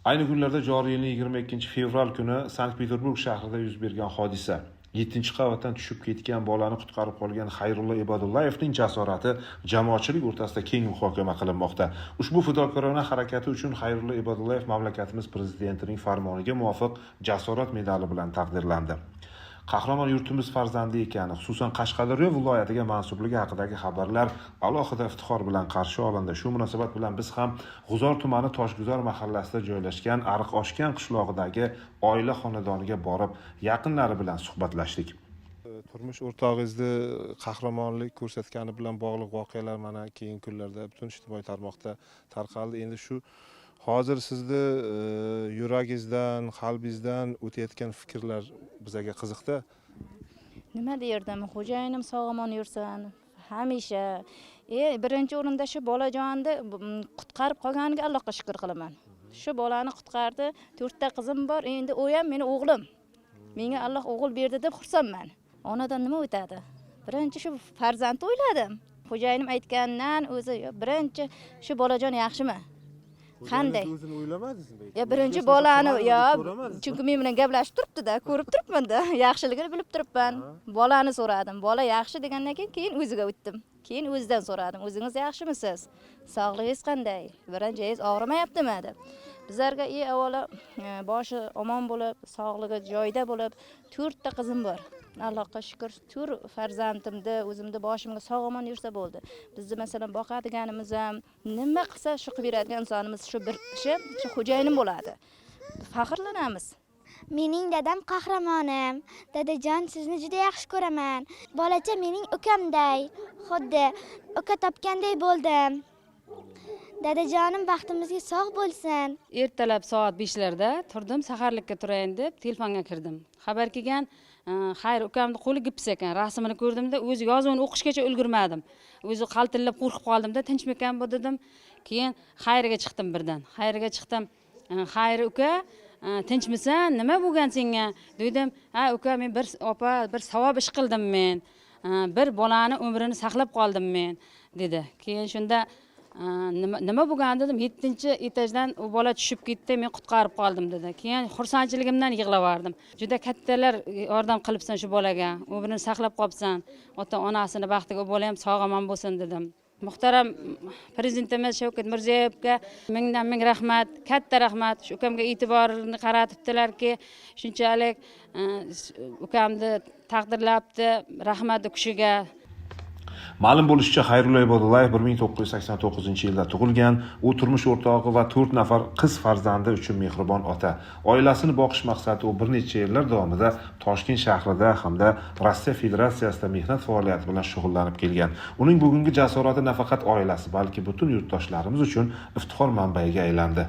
Ayni kunlarda joriy yilning 22-fevral kuni Sankt-Peterburg shahrida yuz bergan hodisa. 7-qavatdan tushib ketgan bolani qutqarib qolgan Xayrullo Ibodullayevning jasorati jamoatchilik o'rtasida keng muhokama qilinmoqda. Ushbu fidokorona harakati uchun Xayrullo Ibodullayev mamlakatimiz prezidentining farmoniga muvofiq jasorat medali bilan taqdirlandi. Qahramon yurtimiz farzandi ekani, xususan Qashqadaryo viloyatiga mansubligi haqidagi xabarlar alohida iftixor bilan qarshi olindi. Shu munosabat bilan biz ham G'uzor tumani Toshguzor mahallasida joylashgan Ariqoshgan qishlog'idagi oila xonadoniga borib, yaqinlari bilan suhbatlashdik. Turmush o'rtog'ingizni qahramonlik ko'rsatgani bilan bog'liq voqealar mana keyingi kunlarda butun ijtimoiy tarmoqda tarqaldi. Endi shu hozir sizni yuragingizdan, qalbingizdan o'tayotgan fikrlar bizga qiziqda. Nima derdim? Xo'jayinim sog'-omon yursin. Hamisha birinchi o'rinda shu bolajonni qutqarib qolganiga Allohga shukr qilaman. Shu bolani qutqardi. 4 ta qizim bor. Endi u ham meni o'g'lim. Menga Alloh o'g'il berdi deb xursandman. Onadan nima o'tadi? Birinchi shu farzandni o'yladim. Xo'jayinim aytgandan o'zi birinchi shu bolajon yaxshimi? Qanday? O'zini o'ylamadingizmi? Birinchi bolani, chunki men bilan gaplashib turibdi-da, ko'rib turibman-da, yaxshiligini bilib turibman. Bolani so'radim. Bola yaxshi degandan keyin o'ziga o'tdim. Keyin o'zidan so'radim. O'zingiz yaxshimisiz? Sog'lig'ingiz qanday? Birinchiyiz og'rimayaptimi deb. Bizlarga avvalo boshi omon bo'lib, sog'ligi joyida bo'lib, 4 ta qizim bor. Allohga shukr, 4 farzandimni o'zimni boshimga sog'-omon yursa bo'ldi. Bizni masalan boqadiganimiz ham nima qilsa shu qilib beradigan insonimiz shu bir kishi, shu xo'jayinim bo'ladi. Faxrlanamiz. Mening dadam qahramonim. Dadajon, sizni juda yaxshi ko'raman. Bolacha mening ukamday. Xuddi uka topganday bo'ldim. Dadajonim baxtimizga sog' bo'lsin. Ertalab soat 5larda turdim, saharlikka turayin deb telefonga kirdim. Xabar kelgan, Xayr ukamning qo'li gips ekan. Rasmini ko'rdimda, o'zi yozuvini o'qishgacha ulgurmadim. O'zi qaltillab qo'rqib qoldim-da, tinchmikan bu dedim. Keyin Xayrga chiqdim birdan. Xayrga chiqdim. Xayr uka, tinchmisan? Nima bo'lgan senga? Dedim, "Ha uka, men bir savob ish qildim men. Bir bolani umrini saqlab qoldim men", dedi. Keyin shunda nima bo'lgan dedim, 7-etajdan u bola tushib ketdi, men qutqarib qoldim dedi. Keyin xursandchiligimdan yig'lavardim. Juda kattalar yordam qilibsan shu bolaga, umrini saqlab qolibsan. Ota-onasini baxtiga u bola ham sog'-omon bo'lsin dedim. Muhtaram prezidentimiz Shavkat Mirziyoyevga ming rahmat, katta rahmat. Shu ukamga e'tiborini qaratibdilarki, shunchalik ukamni taqdirlabdi. Rahmat u kishiga. Ma'lum bo'lishicha, Xayrullo Ibodullayev 1989-yilda tug'ilgan. U turmush o'rtog'i va 4 nafar qiz farzandi uchun mehribon ota. Oilasini boqish maqsadida u bir necha yillar davomida Toshkent shahrida hamda Rossiya Federatsiyasida mehnat faoliyati bilan shug'ullanib kelgan. Uning bugungi jasorati nafaqat oilasi, balki butun yurtdoshlarimiz uchun iftixor manbaiga aylandi.